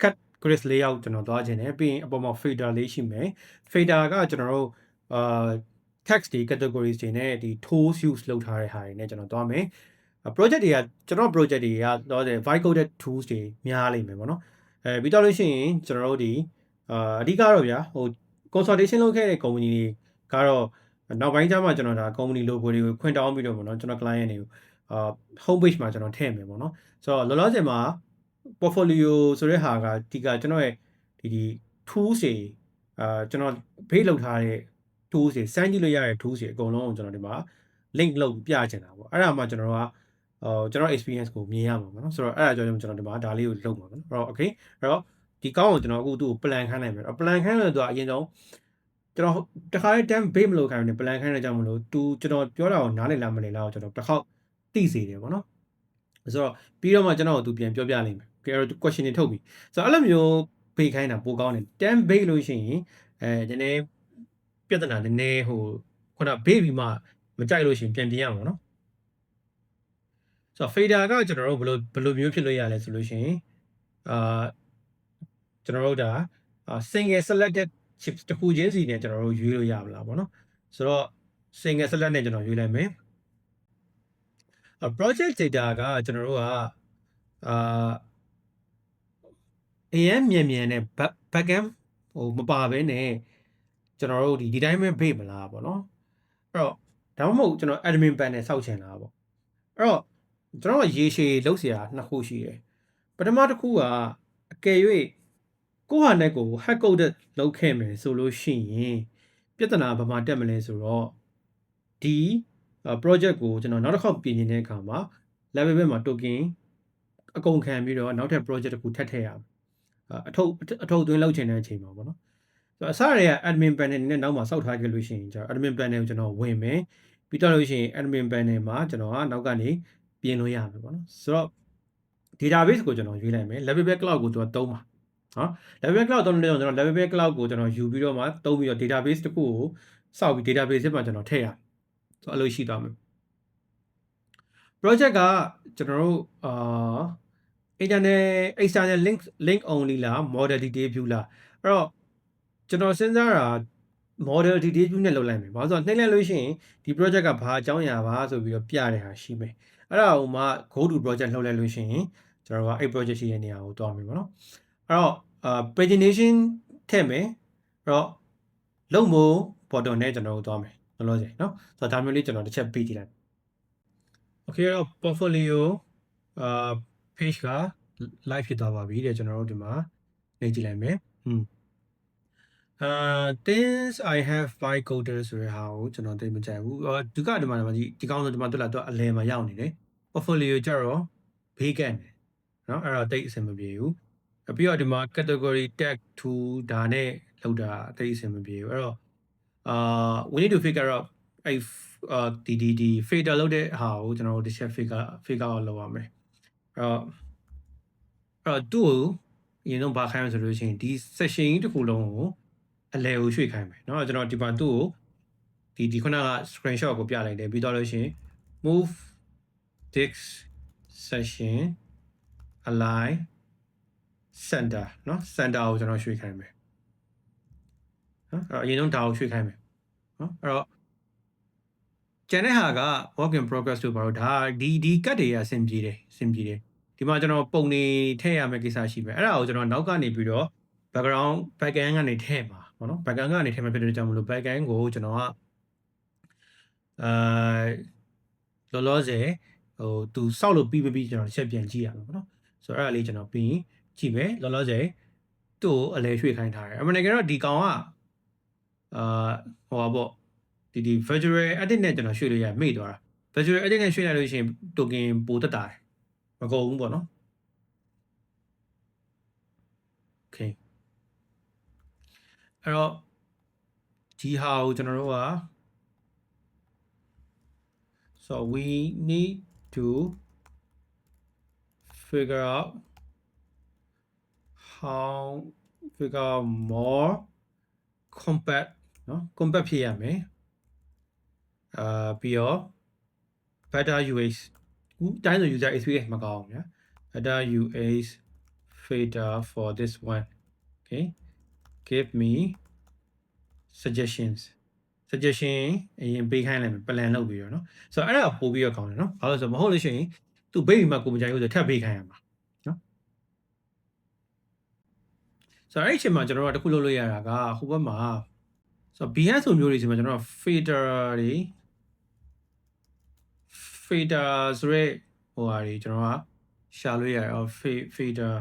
cut grid layout ကျွန်တော်သွားခြင်းတယ်ပြီးရင်အပေါ်မှာ fader လေးရှိမယ် fader ကကျွန်တော်တို့text တွေ categories တွေနဲ့ဒီ tools use လုပ်ထားတဲ့ဟာတွေနဲ့ကျွန်တော်သွားမယ်project တွေကကျွန်တော် project တွေကတော့vibe coded tools တွေများလိမ့်မယ်ပေါ့နော်ပြီးတော့လို့ရှိရင်ကျွန်တော်တို့ဒီအဓိကတော့ဗျာဟို consultation လုပ်ခဲ့တဲ့ company တွေကတော့နောက်ပိုင်းကျမှကျွန်တော်ဒါ company logo တွေကိုခွင့်တောင်းပြီးတော့ပေါ့နော်ကျွန်တော် client တွေကိုhome page မှာကျွန်တော်ထည့်မယ်ပေါ့နော်ဆိုတော့လောလောဆယ်မှာ portfolio ဆိုတဲ့ဟာကဒီကကျွန်တော်ရဲ့ဒီ tools တွေကျွန်တော် base လုပ်ထားတဲ့ tools တွေစမ်းကြည့်လို့ရတဲ့ tools တွေအကုန်လုံးကိုကျွန်တော်ဒီမှာ link လုပ်ပြချင်တာပေါ့အဲ့ဒါမှကျွန်တော်ကကျွန်တော် experience ကိုမြင်ရမှာပေါ့နော်ဆိုတော့အဲ့ဒါကြောင့်ကျွန်တော်ဒီမှာဒါလေးကိုလုပ်မှာပေါ့နော်အဲ့တော့ okay အဲ့တော့ဒီကောင်းကိုကျွန်တော်အခုသူ့ကို plan ခိုင်းနိုင်မယ်။ plan ခိုင်းလို့သူကအရင်ဆုံးကျွန်တော်တခါလေး damn base မလုပ်ခိုင်းဘူး plan ခိုင်းတဲ့ကြောင့်မလို့သူကျွန်တော်ပြောတာကိုနားလည်လားမလည်လားကိုကျွန်တော်တစ်ခေါက်သိစေတယ်ပေါ့နော်။ဆိုတော့ပြီးတော့မှကျွန်တော်ကိုသူပြန်ပြောပြလိမ့်မယ်။ အဲ့တော့ question တွေထုတ်ပြီ။ဆိုတော့အဲ့လိုမျိုးပေးခိုင်းတာပိုကောင်းတယ်။ damn base လို့ရှိရင်နည်းနည်းပြဿနာနည်းနည်းဟိုခုန base ပြီးမှမကြိုက်လို့ရှိရင်ပြန်ပြင်ရမှာနော်။ဆိုတော့ fader ကကျွန်တော်တို့ဘယ်လိုမျိုးဖြစ်လို့ရလဲဆိုလို့ရှိရင်ကျွန်တော်တို့ဒါsingle selected chips တစ်ခုချင်းစီနဲ့ကျွန်တော်တို့ရွေးလို့ရမလားပေါ့နော်ဆိုတော့ single select နဲ့ကျွန်တော်ရွေးလိုက်မယ်project data ကကျွန်တော်တို့ကအရင်မြန်နဲ့ backend ဟိုမပါဘဲနဲ့ကျွန်တော်တို့ဒီတိုင်းပဲဘေ့မလားပေါ့နော်အဲ့တော့ဒါမှမဟုတ်ကျွန်တော် admin panel စောက်ချင်တာပေါ့အဲ့တော့ကျွန်တော်ရေရှည်လုပ်เสียနှစ်ခုရှိတယ်ပထမတစ်ခုကအကယ်၍ကိုယ့်ဟာနဲ့ကို hack code လုပ်ခဲ့မယ်ဆိုလို့ရှိရင်ပြဿနာဘာမှတက်မလဲဆိုတော့ဒီ project ကိုကျွန်တော်နောက်တစ်ခေါက်ပြင်နေတဲ့အခါမှာ level ဘက်မှာ token အကုန်ခံပြီးတော့နောက်ထပ် project တစ်ခုထပ်ထည့်ရမယ်အထုပ်သွင်းလုပ်ချင်တဲ့အချိန်မှာပေါ့နော်ဆိုတော့အစတွေက admin panel နဲ့နောက်မှာစောက်ထားခဲ့လို့ရှိရင်ကျွန်တော် admin panel ကိုကျွန်တော်ဝင်မယ်ပြီးတော့လို့ရှိရင် admin panel မှာကျွန်တော်ကနောက်ကနေပြင်လို့ရမယ်ပေါ့နော်ဆိုတော့ database ကိုကျွန်တော်ရွေးလိုက်မယ် level cloud ကိုကျွန်တော်သုံးပါနော် level cloud သုံးလို့ကျွန်တော် level cloud ကိုကျွန်တော်ယူပြီးတော့မှသုံးပြီးတော့ database တစ်ခုကိုစောက်ပြီး database မှာကျွန်တော်ထည့်ရဆိုတော့အဲ့လိုရှိသွားမယ် project ကကျွန်တော်တို့external link only လား model detail view လားအဲ့တော့ကျွန်တော်စဉ်းစားတာ model detail view နဲ့လုပ်လိုက်မယ်ဘာလို့ဆိုတော့နှိမ့်လိုက်လို့ရှိရင်ဒီ project ကဘာအကြောင်းအရာပါဆိုပြီးတော့ပြတဲ့ဟာရှိမယ်အဲ့ဒါဟိုမှာ go to project လှုပ်လိုက်လို့ရှိရင်ကျွန်တော်ကအဲ့ project ရှိတဲ့နေရာကိုတွားမယ်ပေါ့နော်အဲ့တော့pagination ထည့်မယ်အဲ့တော့လုံမို့ button နဲ့ကျွန်တော်တို့တွားမယ်လောလောဆယ်နော်ဆိုတော့ဒါမျိုးလေးကျွန်တော်တစ်ချက်ပေးကြည့်လိုက် okay အဲ့တော့ portfolio page က live ဖြစ်သွားပါပြီတဲ့ကျွန်တော်တို့ဒီမှာနေကြည့်လိုက်မယ်things I have by coder ဆိုတဲ့ဟာကိုကျွန်တော်သိမကြိုက်ဘူးဒီကဒီမှာဒီကောင်းဆိုဒီမှာတွေ့လာတော့အလဲမှာရောက်နေတယ် portfolio ကြတော့ဘေးကန်တယ်เนาะအဲ့တော့တိတ်အဆင်မပြေဘူးပြီးတော့ဒီမှာ category tag to ဒါနဲ့လောက်တာတိတ်အဆင်မပြေဘူးအဲ့တော့we need to figure out ဒီ fader လုပ်တဲ့ဟာကိုကျွန်တော်တို့တစ်ချက် figure out လုပ်ရမယ်အဲ့တော့သူ့ကိုအရင်ဆုံးဘာခိုင်းမလဲဆိုလို့ရှိရင်ဒီ session ကြီးတစ်ခုလုံးကိုအလဲကိုရွှေ့ခိုင်းမယ်เนาะကျွန်တော်ဒီမှာသူ့ကိုဒီခုနက screenshot ကိုပြလိုက်တယ်ပြီးတော့လို့ရှိရင် move this session align center เนาะ center ကိုကျွန်တော်ရွှေ့ခိုင်းမယ်နော်အဲ့တော့အရင်ဆုံးဒါကိုရွှေ့ခိုင်းမယ်နော်အဲ့တော့ကျန်တဲ့ဟာက work in progress လို့ပါတော့ဒါဒီကတ်တွေအဆင်ပြေတယ်ဒီမှာကျွန်တော်ပုံနေထည့်ရမယ့်ကိစ္စရှိမယ်အဲ့ဒါကိုကျွန်တော်နောက်ကနေပြီးတော့ background backend ကနေထည့်မှာပေါ့နော် backend ကနေထည့်မှာဖြစ်တဲ့ကြောင့်မလို့ backend ကိုကျွန်တော်ကလောလောဆယ်သူစောက်လို့ပြီးကျွန်တော်တစ်ချက်ပြန်ကြည့်ရမှာပေါ့နော်ဆိုတော့အဲ့ဒါလေးကျွန်တော်ပြီးကြည့်မယ်လောလောဆယ်သူ့ကိုအလဲရွှေ့ခိုင်းထားတယ်အမှန်တကယ်တော့ဒီကောင်ကဟိုပါပေါ့ဒီ virtual edit နဲ့ကျွန်တော်ရွှေ့လို့ရမေ့သွားတာ virtual edit နဲ့ရွှေ့လိုက်လို့ရှိရင် token ပိုတက်တာတယ်မကုန်ဘူးပေါ့နော် okay အဲ့တော့ဒီဟာကိုကျွန်တော်တို့က so we need to figure out more compact နော် compact ဖြစ်ရမယ်ပြီးတော့ better UX တိုင်းဆို user experience မကောင်းဘူးညာ better UX fader for this one okay give me suggestion အရင်ပေးခိုင်းလိုက်မယ် plan လုပ်ပြီးတော့เนาะဆိုတော့အဲ့ဒါပို့ပြီးတော့ကောင်းတယ်เนาะဘာလို့ဆိုမဟုတ်လို့ရှိရင်သူ့ baby မှာကိုမကြိုက်ဘူးဆိုထပ်ပေးခိုင်းရမှာเนาะဆိုတော့အဲ့ဒီအချိန်မှာကျွန်တော်တို့ကတခုလုပ်လို့ရတာကဟိုဘက်မှာဆိုတော့ BS ဆိုမျိုးတွေဆိုမှကျွန်တော်တို့ fader တွေဆိုရဲဟိုဟာတွေကျွန်တော်ကရှာလို့ရတယ် fader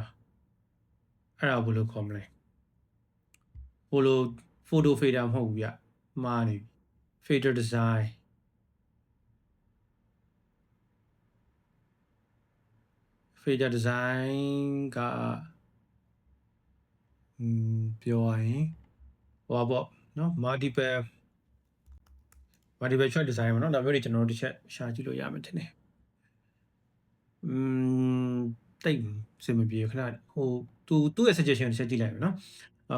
အဲ့ဒါဘယ်လိုခေါ်မလဲဘယ်လို photo fader မဟုတ်ဘူးဗျမှားနေ fader designကပြောရရင်ဟိုပါပေါ့နော် multiple choice design ပေါ့နော်ဒါမျိုးတွေကျွန်တော်တို့တစ်ချက်ရှာကြည့်လို့ရမယ်ထင်တယ်တိတ်စင်မပြေခဏဟိုသူ့ရဲ့ suggestion တစ်ချက်ကြည့်လိုက်မယ်နော်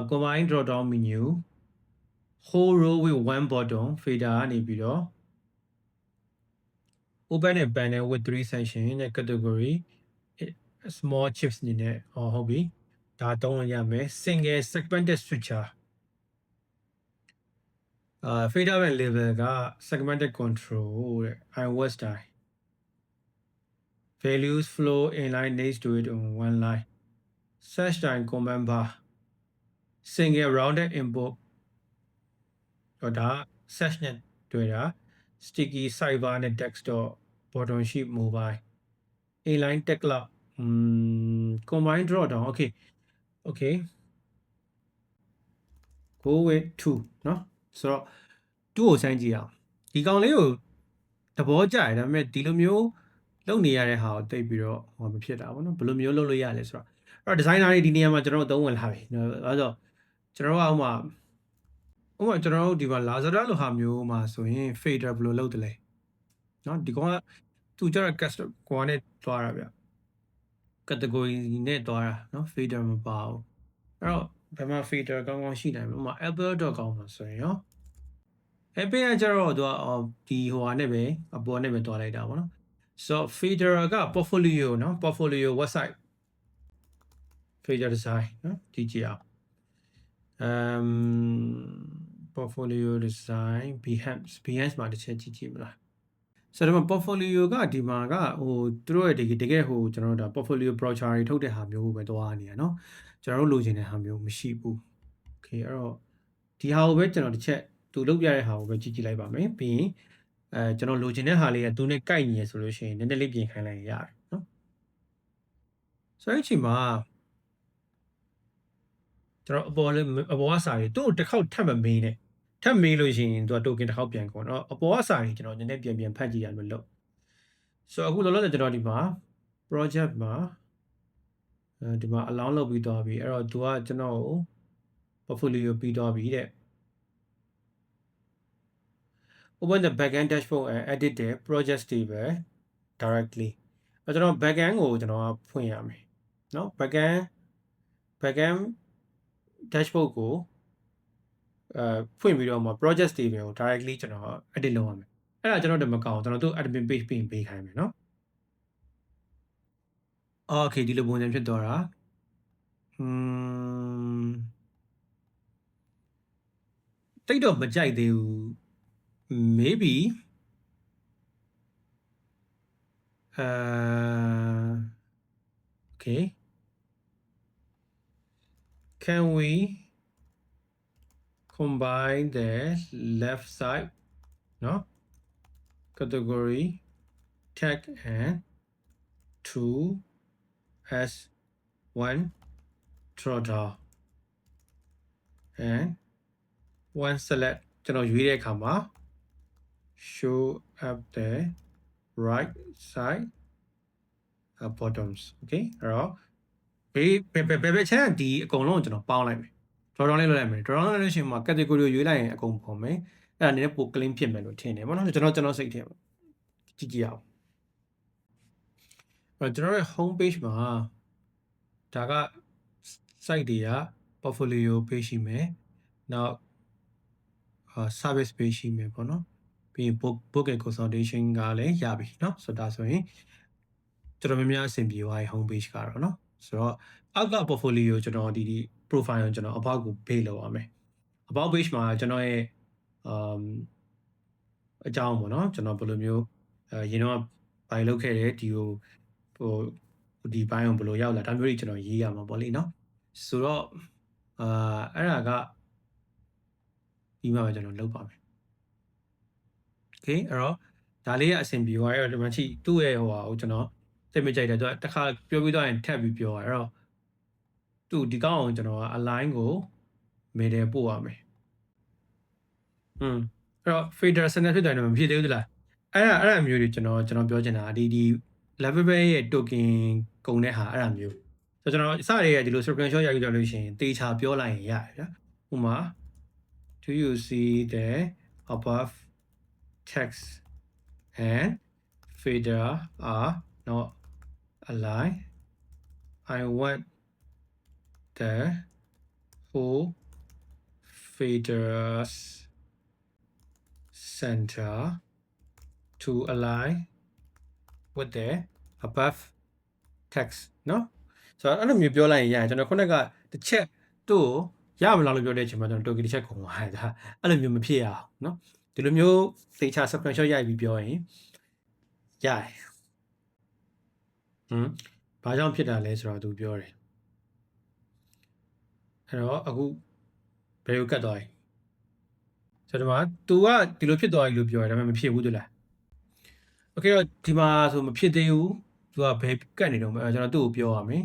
combine drop down menu whole row with one button fader ကနေပြီးတော့ open and panel with 3 section နဲ့ category small chips နေနဲ့ဟုတ်ပြီဒါသုံးလို့ရမယ် single segmented switcher fader and label က segmented control တဲ့ iOS style values flow inline next to it on one line search time command bar single rounded input တော့ဒါ search နဲ့တွေ့တာ sticky sidebar နဲ့ desktop button sheet mobile inline text lock combine drop down okay go with 2เนาะဆိုတော့2ကိုစမ်းကြည့်အောင်ဒီကောင်လေးကိုသဘောကျတယ်ဒါပေမဲ့ဒီလိုမျိုးလုပ်နေရတဲ့ဟာကိုတိတ်ပြီးတော့ဟောမဖြစ်တာပေါ့နော်ဘယ်လိုမျိုးလုပ်လို့ရလဲဆိုတော့အဲ့တော့ဒီဇိုင်နာတွေဒီနေရာမှာကျွန်တော်တို့သုံးဝင်လာပြီနော်အဲ့တော့ကျွန်တော်တို့ကဥပမာကျွန်တော်တို့ဒီမှာ Lazada လိုဟာမျိုးမှာဆိုရင် fader ဘယ်လိုလုပ်တယ်လဲနော်ဒီကောင်ကသူကျတော့ custom ကိုကနေသွားတာဗျ category နဲ့သွားတာနော် fader မပါဘူးအဲ့တော့ဘယ်မှာ fader ကောင်းကောင်းရှိနိုင်မလဲဥပမာ apple.com မှာဆိုရင်ရော apple ကကျတော့သူကဒီဟိုဟာနဲ့ပဲအပေါ်နဲ့ပဲသွားလိုက်တာပေါ့နော်ဆိုတော့ fader က portfolio နော် portfolio website fader design နော်ကြည့်ကြည့်အောင်portfolio design Behance မှာတစ်ချက်ကြည့်မလားဆိုတော့ portfolio ကဒီမှာကဟိုသူတို့ရဲ့တကယ်ဟိုကျွန်တော်တို့ဒါ portfolio brochure တွေထုတ်တဲ့ဟာမျိုးပဲသွားနေရเนาะကျွန်တော်တို့လိုချင်တဲ့ဟာမျိုးမရှိဘူး okay အဲ့တော့ဒီဟာကိုပဲကျွန်တော်တစ်ချက်သူလုပ်ပြတဲ့ဟာကိုပဲကြည့်လိုက်ပါမယ်ပြီးရင်ကျွန်တော်လိုချင်တဲ့ဟာလေးကသူနဲ့ကိုက်ညီရဆိုလို့ရှိရင်နည်းနည်းလေးပြင်ခိုင်းလိုက်ရတယ်เนาะဆိုတော့အချိန်မှာကျွန်တော်အပေါ်ကစာတွေသူ့ကိုတစ်ခေါက်ထပ်မမေးနဲ့ထပ်မေးလို့ရှိရင်သူက token တစ်ခေါက်ပြန်ခေါ်တော့အပေါ်ကစာတွေကျွန်တော်နည်းနည်းပြန်ဖတ်ကြည့်ရလို့လို့ဆိုတော့အခုလောလောဆယ်ကျွန်တော်ဒီမှာ project မှာဒီမှာ allow လုပ်ပြီးသွားပြီအဲ့တော့သူကကျွန်တော်ကို portfolio ပြီးသွားပြီတဲ့ open the backend dashboard and edit the project တွေပဲ directly ကျွန်တော် backend ကိုကျွန်တော်ဖွင့်ရမယ်เนาะ backend dashboard ကိုဖွင့်ပြီးတော့မှ project တွေကို directly ကျွန်တော် edit လုပ်ရမယ်အဲ့ဒါကျွန်တော်တို့မကောင်းကျွန်တော်တို့ admin page ပြင်ပေးခိုင်းမယ်เนาะ okay ဒီလိုပုံစံဖြစ်သွားတာတိတ်တော့မကြိုက်သေးဘူး maybe okay can we combine the left side no category tag and two as one drawdown and one select ကျွန်တော်ရွေးတဲ့အခါမှာ show up the right side bottoms okay အဲ့တော့ဘယ်ချမ်းဒီအကုန်လုံးကိုကျွန်တော်ပေါင်းလိုက်မယ် drawdown လေးလုပ်လိုက်မယ် drawdown လုပ်လို့ရှိရင်မှာ category ကိုရွေးလိုက်ရင်အကုန်ပေါ်မယ်အဲ့ဒါနည်းနည်းပို clean ဖြစ်မယ်လို့ထင်တယ်ပေါ့နော်ကျွန်တော်စိတ်ထဲကြည့်အောင်အဲ့တော့ကျွန်တော်ရဲ့ home page မှာဒါက site တွေက portfolio page ရှိမယ်နောက် service page ရှိမယ်ပေါ့နော်ပြီးရင် book and consultation ကလည်းရပြီเนาะဆိုတော့ဒါဆိုရင်ကျွန်တော်များအဆင်ပြေသွားပြီ home page ကတော့เนาะဆိုတော့အောက်က portfolio ကျွန်တော်ဒီ profile ကိုကျွန်တော်အဘောက်ကို page လုပ်ရမယ် about page မှာကျွန်တော်ရဲ့အကြောင်းပေါ့เนาะကျွန်တော်ဘယ်လိုမျိုးရင်တော့ဘာလုပ်ခဲ့တယ်ဒီကိုဒီဘိုင်းကိုဘယ်လိုရောက်လာဒါမျိုးတွေကျွန်တော်ရေးရမှာပေါ့လေเนาะဆိုတော့အဲ့ဒါကဒီမှာပဲကျွန်တော်လုပ်ပါမယ် okay အဲ့တော့ဒါလေးကအဆင်ပြေသွားအဲ့တော့ဒီမှာချိသူ့ရဲ့ဟိုဟာကိုကျွန်တော်သိမကြိုက်တယ်သူကတစ်ခါပြောပြီးတော့ရင်ထပ်ပြီးပြောအဲ့တော့သူ့ဒီကောင်းအောင်ကျွန်တော်က align ကို middle ပို့ရမယ်အဲ့တော့ fader center ဖြစ်တယ်တော့မဖြစ်သေးဘူးလားအဲ့ဒါမျိုးတွေကျွန်တော်ပြောချင်တာဒီ level ရဲ့ token ကုန်တဲ့ဟာအဲ့ဒါမျိုးဆိုတော့ကျွန်တော်အစတွေကဒီလို screenshot ရိုက်ကြလို့ရှိရင်တေချာပြောလိုက်ရင်ရတယ်ဗျာဥပမာ do you see the above text and fader are not aligned I want the whole fader's center to align with the above text เนาะဆိုတော့အဲ့လိုမျိုးပြောလိုက်ရင်ရတယ်ကျွန်တော်ခုနကတစ်ချက်တို့ရမလားလို့ပြောတဲ့အချိန်မှာကျွန်တော်တိုကီတစ်ချက်ကုန်သွားတယ်ဒါအဲ့လိုမျိုးမဖြစ်ရအောင်เนาะဒီလိုမျိုးသေချာ screenshot ရိုက်ပြီးပြောရင်ရတယ်ဘာကြောင့်ဖြစ်တာလဲဆိုတော့သူပြောတယ်အဲ့တော့အခုဘယ်ကိုကတ်သွားပြီဆိုတော့ဒီမှာ तू ကဒီလိုဖြစ်သွားပြီလို့ပြောတယ်ဒါပေမဲ့မဖြစ်ဘူးတူလား okay တော့ဒီမှာဆိုမဖြစ်သေးဘူး तू ကဘယ်ကတ်နေတော့ကျွန်တော်သူ့ကိုပြောရမယ်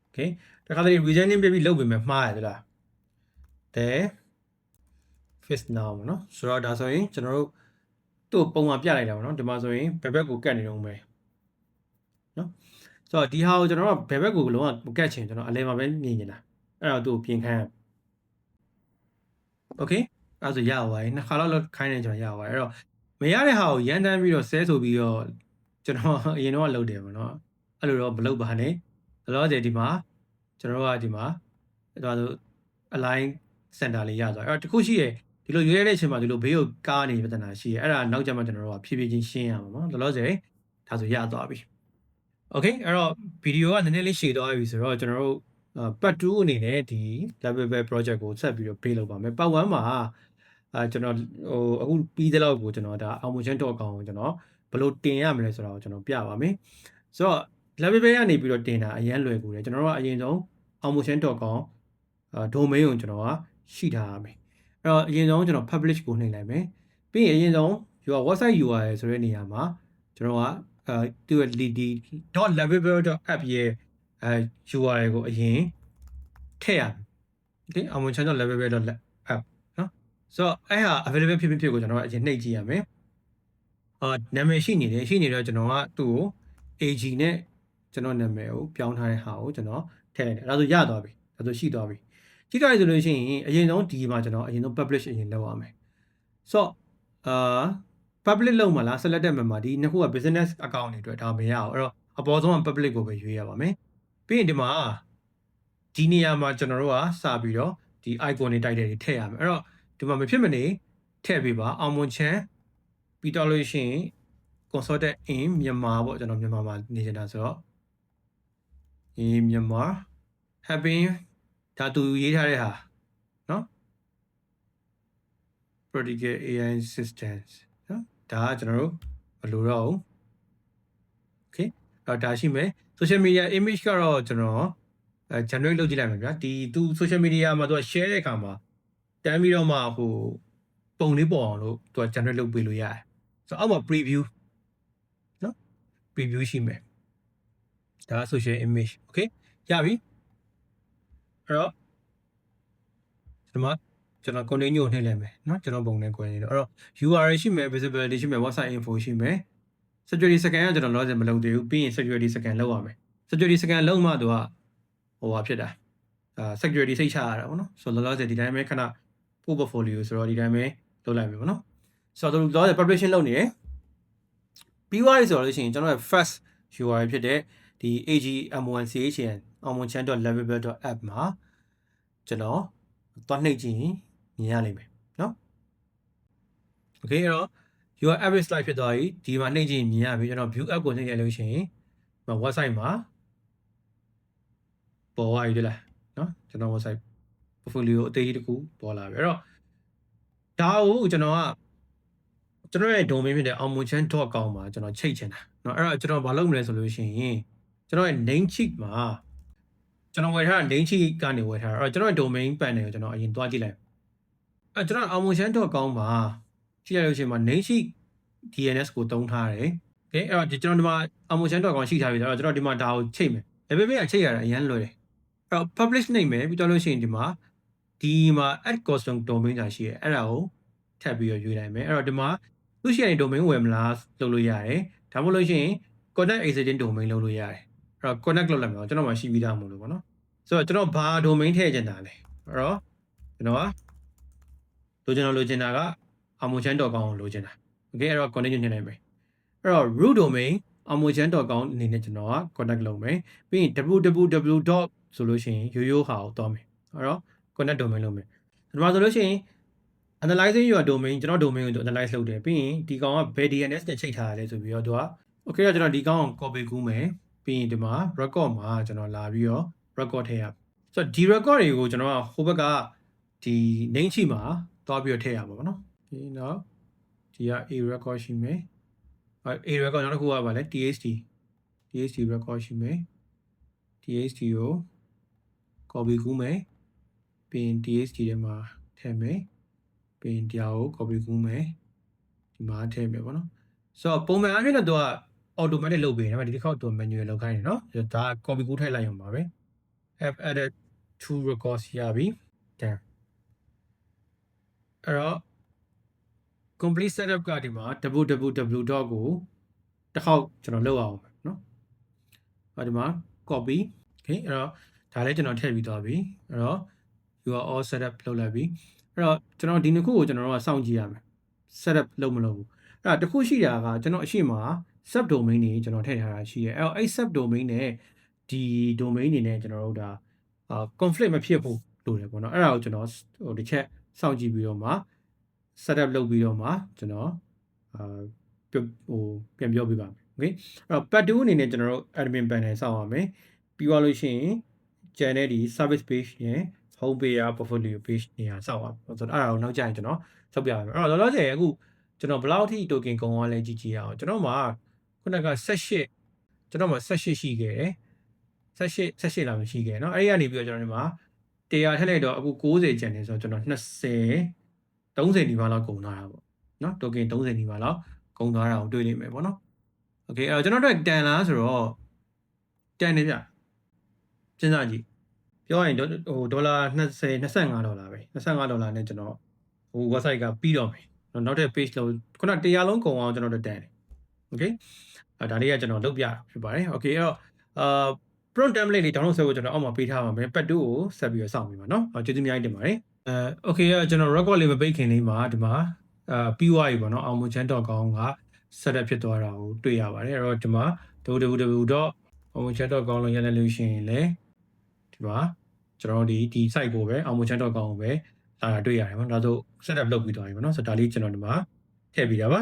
okay တခါတလေ reasoning ပြပြီးလုပ်ပေးမယ်မှားရတယ်လား the fix now เนาะဆိုတော့ဒါဆိုရင်ကျွန်တော်တို့သူ့ပုံမှန်ပြလိုက်တာပေါ့เนาะဒီမှာဆိုရင်ဘယ်ဘက်ကိုကတ်နေတော့မယ်เนาะဆိုတော့ဒီဟာကိုကျွန်တော်တို့ဘယ်ဘက်ကိုလုံးဝမကတ်ချင်ကျွန်တော်အလဲမှာပဲမြင်နေတာအဲ့တော့သူ့ကိုပြင်ခိုင်း okay အဲ့ဆိုရသွားပြီနှစ်ခါလောက်ခိုင်းနေကျွန်တော်ရသွားပြီအဲ့တော့မရတဲ့ဟာကိုရန်တန်းပြီးတော့ဆဲဆိုပြီးတော့ကျွန်တော်အရင်တော့လုပ်တယ်ပေါ့နော်အဲ့လိုတော့မလုပ်ပါနဲ့လောလောဆယ်ဒီမှာကျွန်တော်တို့ကဒီမှာဒါဆို align center လေးရသွားအဲ့တော့တခုရှိရဒီလိုရွေးရတဲ့အချိန်မှာဒီလိုဘေးကိုကားနေပြဿနာရှိရအဲ့ဒါနောက်ကျမှကျွန်တော်တို့ကဖြည်းဖြည်းချင်းရှင်းရမှာပေါ့နော်လောလောဆယ်ဒါဆိုရသွားပြီ okay အဲ့တော့ဗီဒီယိုကနည်းနည်းလေးရှည်သွားပြီဆိုတော့ကျွန်တော်တို့part 2အနေနဲ့ဒီ level project ကိုဆက်ပြီးတော့ပေးလုပ်ပါမယ် part 1မှာကျွန်တော်အခုပြီးတဲ့လောက်ကိုကျွန်တော်ဒါအောင်မချင်းတော့ကောင်ကိုကျွန်တော်ဘယ်လိုတင်ရမလဲဆိုတော့ကျွန်တော်ပြပါမယ်ဆိုတော့ level ကနေပြီးတော့တင်တာအရန်လွယ်ကူတယ်ကျွန်တော်တို့ကအရင်ဆုံးအောင်မချင်းတော့ကောင်domain ကိုကျွန်တော်ကရှိထားရမယ်အဲ့တော့အရင်ဆုံးကျွန်တော် publish ကိုနှိပ်လိုက်မယ်ပြီးရင်အရင်ဆုံး your website URL ဆိုတဲ့နေရာမှာကျွန်တော်ကသူ့ .level.app ရဲ့URL ကိုအရင်ထည့်ရမယ်ဒီအောင်မချင်းတော့ level.app နော်ဆိုတော့အဲ့ဟာ available ဖြစ်ကိုကျွန်တော်ကအရင်နှိပ်ကြည့်ရမယ်နာမည်ရှိနေတော့ကျွန်တော်ကသူ့ကို AG နဲ့ကျွန်တော်နာမည်ကိုပြောင်းထားတဲ့ဟာကိုကျွန်တော်ထည့်လိုက်တယ်ဒါဆိုရသွားပြီဒါဆိုရှိသွားပြီကြည့်လိုက်ဆိုလို့ရှိရင်အရင်ဆုံးဒီမှာကျွန်တော်အရင်ဆုံး publish အရင်လုပ်ရမယ်ဆိုတော့ public လုပ်မှာလား selected member ဒီနှစ်ခုက business account တွေအတွက်ဒါမရအောင်အဲ့တော့အပေါ်ဆုံးက public ကိုပဲရွေးရပါမယ်ပြီးရင်ဒီမှာဒီနေရာမှာကျွန်တော်တို့ကစပြီးတော့ဒီ icon တွေတိုက်တယ်ထည့်ရမယ်အဲ့တော့ဒီမှာမဖြစ်မနေထည့်ပေးပါအောင်မွန်ချမ်းပြီးတော့လို့ရှိရင် consultant in မြန်မာပေါ့ကျွန်တော်မြန်မာမှာနေနေတာဆိုတော့မြန်မာ happy ဒါသူရေးထားတဲ့ဟာနော် practical AI systems နော်ဒါကကျွန်တော်တို့မလိုတော့ဘူး okay အဲ့ဒါရှိမယ် social media image ကတော့ကျွန်တော်generate လုပ်ကြည့်လိုက်မယ်ဗျာဒီသူ social media မှာသူက share တဲ့အခါမှာတန်းပြီးတော့မှဟိုပုံလေးပေါ်အောင်လို့သူက generate လုပ်ပေးလို့ရတယ်ဆိုတော့အောက်မှာ preview နော် preview ရှိမယ်ဒါ social image okay ရပြီအဲ့တော့ဒီမှာကျွန်တော် continue နှိပ်လိုက်မယ်เนาะကျွန်တော်ပုံနဲ့ကွဲနေတော့အဲ့တော့ URL ရှိမယ် visibility ရှိမယ် website info ရှိမယ် security scan ကကျွန်တော်လောဆယ်မလုပ်သေးဘူးပြီးရင် security scan လုပ်ရမယ် security scan လုပ်မှသူကဟိုဟာဖြစ်တာsecurity စိတ်ချရတာပေါ့နော်ဆိုတော့လောဆယ်ဒီတိုင်းပဲခဏ portfolio ဆိုတော့ဒီတိုင်းပဲလုပ်လိုက်မယ်ပေါ့နော်ဆိုတော့လောဆယ် publication လုပ်နေတယ်ပြီးသွားပြီဆိုတော့လို့ရှိရင်ကျွန်တော်ရဲ့ first URL ဖြစ်တဲ့ဒီ agmonchn amonchan.lovable.app မှာကျွန်တော်သွားနှိပ်ကြည့်ရင်မြင်ရလိမ့်မယ်เนาะ okay အဲ့တော့ your app slide ဖြစ်သွားပြီဒီမှာနှိပ်ကြည့်ရင်မြင်ရပြီကျွန်တော် view app ကိုနှိပ်ရလို့ရှိရင် website မှာပေါ်သွားပြီတွေ့လားเนาะကျွန်တော် website portfolio အသေးကြီးတစ်ခုပေါ်လာပြီအဲ့တော့ဒါကိုကျွန်တော်ရဲ့ domain ဖြစ်တဲ့ amonchan.com မှာကျွန်တော်ချိတ်ချင်တာเนาะအဲ့တော့ကျွန်တော်ဘာလုပ်မလဲဆိုလို့ရှိရင်ကျွန်တော်ရဲ့ name sheet မှာကျွန်တော်ဝယ်ထားတဲ့ name sheet ကနေဝယ်ထားတာအဲ့တော့ကျွန်တော်ရဲ့ domain panel ကိုကျွန်တော်အရင်တွားကြည့်လိုက်အဲ့ကျွန်တော် amonchan.com မှာကြည့်ရလို့ရှိရင်မှာ name sheet DNS ကိုတုံးထားတယ် okay အဲ့တော့ကျွန်တော်ဒီမှာ amonchan.com ရှိထားပြီဆိုတော့ကျွန်တော်ဒီမှာဒါကိုချိတ်မယ် level ကချိတ်ရတာအရင်လွယ်တယ်အဲ့တော့ publish နှိပ်မယ်ပြီးတော့လို့ရှိရင်ဒီမှာ add custom domain ဆိုတာရှိရဲအဲ့ဒါကိုထပ်ပြီးတော့ရွေးလိုက်မယ်အဲ့တော့ဒီမှာသူရှိရင် domain ဝယ်မလားလုပ်လို့ရတယ်ဒါမှမဟုတ်လို့ရှိရင် connect existing domain လုပ်လို့ရတယ်အဲ့တော့ connect လုပ်လိုက်မယ်ကျွန်တော်မှရှိပြီးသားမို့လို့ပေါ့နော်ဆိုတော့ကျွန်တော်ဘာ domain ထည့်ချင်တာလဲအဲ့တော့ကျွန်တော်လိုချင်တာက amonchan.com ကိုလိုချင်တာ okay အဲ့တော့ connect ညှိနှိုင်းမယ်အဲ့တော့ root domain amonchan.com အနေနဲ့ကျွန်တော်က connect လုပ်မယ်ပြီးရင် www. ဆိုလို့ရှိရင်ရိုးရိုးဟာကိုသွားမယ်အဲ့တော့ connect domain လုပ်မယ်ဒီမှာဆိုလို့ရှိရင် analyzing your domain ကျွန်တော် domain ကို analyze လုပ်တယ်ပြီးရင်ဒီကောင်ကဘယ် DNS နဲ့ချိန်ထားရလဲဆိုပြီးတော့သူက okay တော့ကျွန်တော်ဒီကောင်ကို copy ကူးမယ်ပြီးရင်ဒီမှာ record မှာကျွန်တော်လာပြီးတော့ record ထည့်ရဆိုတော့ဒီ record တွေကိုကျွန်တော်ကဟိုဘက်ကဒီ name sheet မှာသွားပြီးတော့ထည့်ရပါဘောနော်ဒီတော့ဒီက a record ရှိမယ်a record နောက်တစ်ခုကပါလဲ txt record ရှိမယ် txt ကို copy ကူးမယ်ပြီးရင် txt ထဲမှာထည့်မယ်ပြီးရင်တရားကို copy ကူးမယ်ဒီမှာထည့်မယ်ပေါ့နော်ဆိုတော့ပုံမှန်အားဖြင့်တော့သူက automatic လုပ်ပေးတယ်ဒါပေမဲ့ဒီတစ်ခေါက်သူ manual လုပ်ခိုင်းတယ်နော်ဒါ copy ကူးထည့်လိုက်ရုံပါပဲ have added two records ရပြီ done အဲ့တော့ complete setup ကဒီမှာ www. ကိုတစ်ခေါက်ကျွန်တော်လုပ်အောင်နော်အဲ့ဒီမှာ copy okay အဲ့တော့ဒါလည်းကျွန်တော်ထည့်ပြီးသွားပြီအဲ့တော့ you are all set up လုပ်လိုက်ပြီအဲ့တော့ကျွန်တော်ဒီနှစ်ခုကိုကျွန်တော်တို့ကစောင့်ကြည့်ရမယ် setup လုပ်မလုပ်ဘူးအဲ့ဒါတစ်ခုရှိတာကကျွန်တော်အရှိမ sub domain တွေကျွန်တော်ထည့်ထားတာရှိရဲအဲ့တော့အဲ့ sub domain နဲ့ဒီ domain တွေနဲ့ကျွန်တော်တို့ဒါ conflict မဖြစ်ဘူးလို့တယ်ပေါ့နော်အဲ့ဒါကိုကျွန်တော်ဟိုတစ်ချက်စောင့်ကြည့်ပြီးတော့မှ setup လုပ်ပြီးတော့မှကျွန်တော်ဟိုပြန်ပြောပြပါမယ် okay အဲ့တော့ part 2အနေနဲ့ကျွန်တော်တို့ admin panel စောင့်ရမယ်ပြီးသွားလို့ရှိရင် channel ဒီ service page နဲ့ home page ရ portfolio page နေရာစောင့်ပါဆိုတော့အဲ့ဒါကိုနောက်ကျရင်ကျွန်တော်စောက်ပြပါမယ်အဲ့တော့လောလောဆယ်အခုကျွန်တော်ဘယ်လောက်ထိ token ကုန်သွားလဲကြည့်ကြည့်အောင်ကျွန်တော်မှာခုနက18ကျွန်တော်မှာ18ရှိခဲ့တယ်18လောက်ရှိခဲ့เนาะအဲ့ဒီကနေပြီးတော့ကျွန်တော်ဒီမှာ100ထည့်လိုက်တော့အခု90ကျန်နေဆိုတော့ကျွန်တော်30နီးပါးလောက်ကုန်သွားတာပေါ့เนาะ token 30နီးပါးလောက်ကုန်သွားတာကိုတွေ့လိမ့်မယ်ပေါ့เนาะ okay အဲ့တော့ကျွန်တော်တို့တန်လားဆိုတော့တန်နေဗျစဉ်းစားကြည့်ပြောရင်ဟိုဒေါ်လာ25ဒေါ်လာပဲ25ဒေါ်လာနဲ့ကျွန်တော်ဟို website ကပြီးတော့မယ်နောက်ထပ် page လို့ခုန100လုံးကုန်အောင်ကျွန်တော်တို့တန်တယ် okay ဒါလေးကကျွန်တော်လုပ်ပြတာဖြစ်ပါတယ် okay အဲ့တော့prompt template လေး download ဆက်ဖို့ကျွန်တော်အောက်မှာပေးထားပါမယ် part 2ကိုဆက်ပြီးတော့စောင့်ပြီးပါเนาะကျေးဇူးအများကြီးတင်ပါတယ်okay ကျွန်တော် record လေးမပိတ်ခင်လေးမှာဒီမှာ ပြီးသွားပြီပေါ့နော် aumuchan.com က setup ဖြစ်သွားတာကိုတွေ့ရပါတယ်အဲ့တော့ဒီမှာ www.aumuchan.com လို့ရလိုက်လို့ရှိရင်လည်းဒီမှာကျွန်တော်တို့ဒီ site ကိုပဲ aumuchan.com ကိုပဲလာတာတွေ့ရတယ်ပေါ့နော်ဒါဆို setup လုပ်ပြီးသွားပြီပေါ့နော်ဆိုတော့ဒါလေးကျွန်တော်ဒီမှာထည့်ပြီးတာပါ